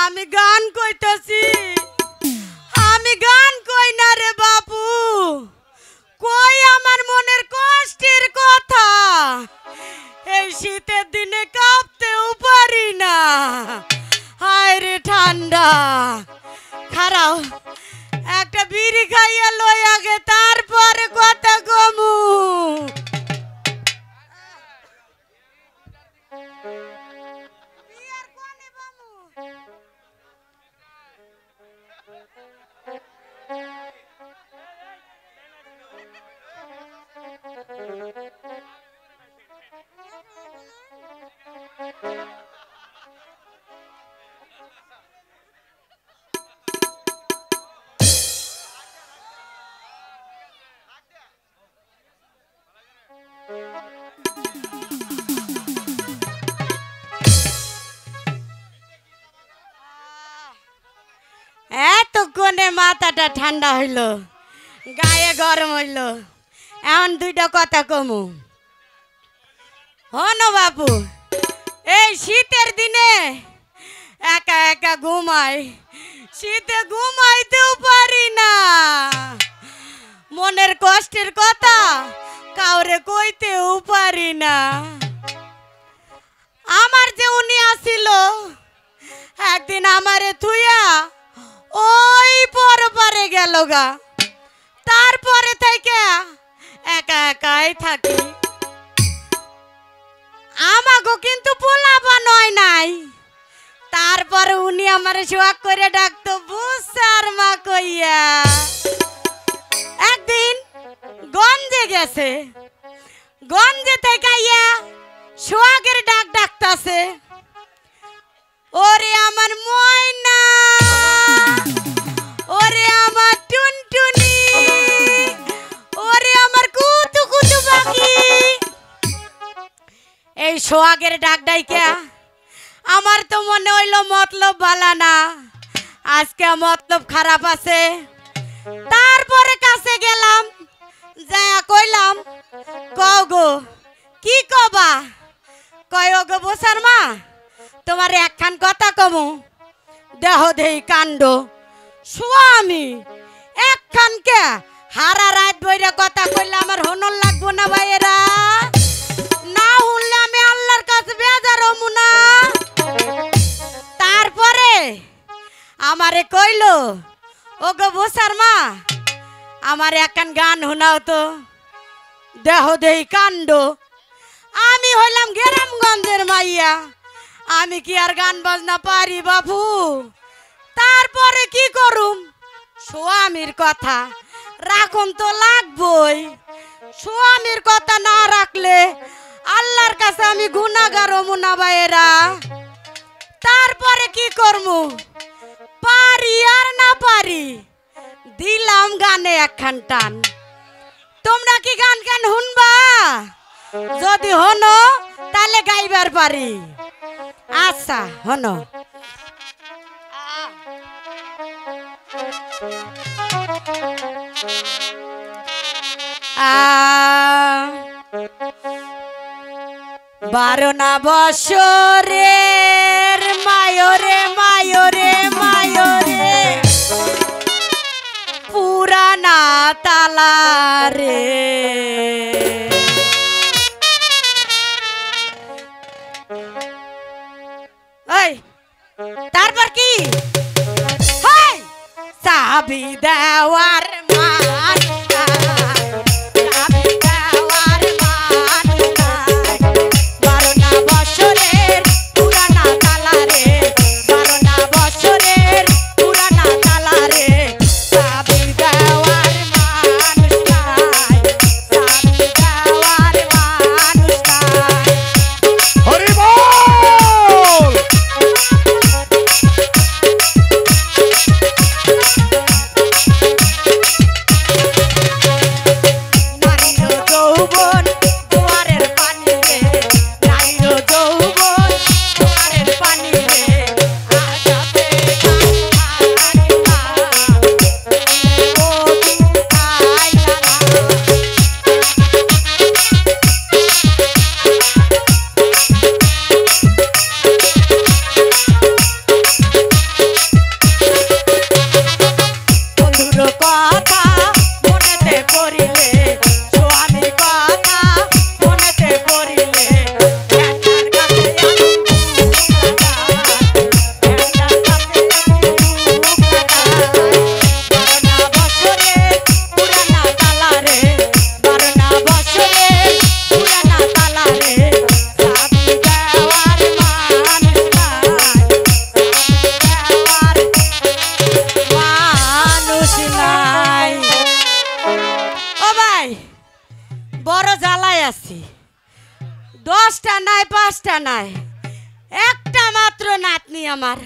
আমি গান কইতাছি আমি গান কই না রে বাপু কই আমার মনের কষ্টের কথা এই শীতের দিনে কাঁপতেও পারি না হায় রে ঠান্ডা খারাও একটা বিড়ি খাইয়া লই আগে তারপরে কথা কমু এতক্ষণে মাথাটা ঠান্ডা হইল গায়ে গরম হইল এখন দুইটা কথা কমু হনো বাপু এই শীতের দিনে একা একা ঘুমাই শীতে ঘুমাইতেও পারি না মনের কষ্টের কথা কাউরে কইতেও পারি না আমার যে উনি আসিল একদিন আমারে থুইয়া ওই পরে গেল গা তারপরে থেকে একা একাই থাকি আমাগো কিন্তু পোলাপা নয় নাই তারপরে উনি আমারে শোয়াক করে ডাকতো বুসার মা কইয়া একদিন গঞ্জে গেছে গঞ্জে থেকে আইয়া শোয়াকের ডাক ডাকতাছে ওরে আমার ময়না ওরে আমার টুনটুনি ওরে আমার কুতু কুতু পাখি এই সোহাগের ডাক ডাইকা আমার তো মনে হইল মতলব ভালো না আজকে মতলব খারাপ আছে তারপরে কাছে গেলাম যায়া কইলাম কও গো কি কবা কয় গো বসার মা তোমার একখান কথা কমু দেহ দেই কাণ্ড স্বামী একখান কে হারা রাত বইরা কথা কইলে আমার হনর লাগবো না ভাইয়েরা না শুনলে আমি আল্লাহর কাছে বেজার হমু না তারপরে আমারে কইলো ও গো বসার মা আমার একখান গান শোনাও তো দেহ দেই কাণ্ড আমি হইলাম গ্রামগঞ্জের মাইয়া আমি কি আর গান বাজনা পারি বাবু তারপরে কি করুম স্বামীর কথা রাখুন তো লাগবই স্বামীর কথা না রাখলে আল্লাহর কাছে আমি গুনাহগার হমু না ভাইয়েরা তারপরে কি করমু পারি আর না পারি দিলাম গানে একখান টান তোমরা কি গান গান শুনবা যদি হনো তাহলে গাইবার পারি আচ্ছা হনো বারো না বছরের মায়রে মায়রে মায়রে পুরানা তালা রে তারপর কি চাবি দেওয়ার মান নাই, পাঁচটা নাই, একটা মাত্র নাতনি আমার।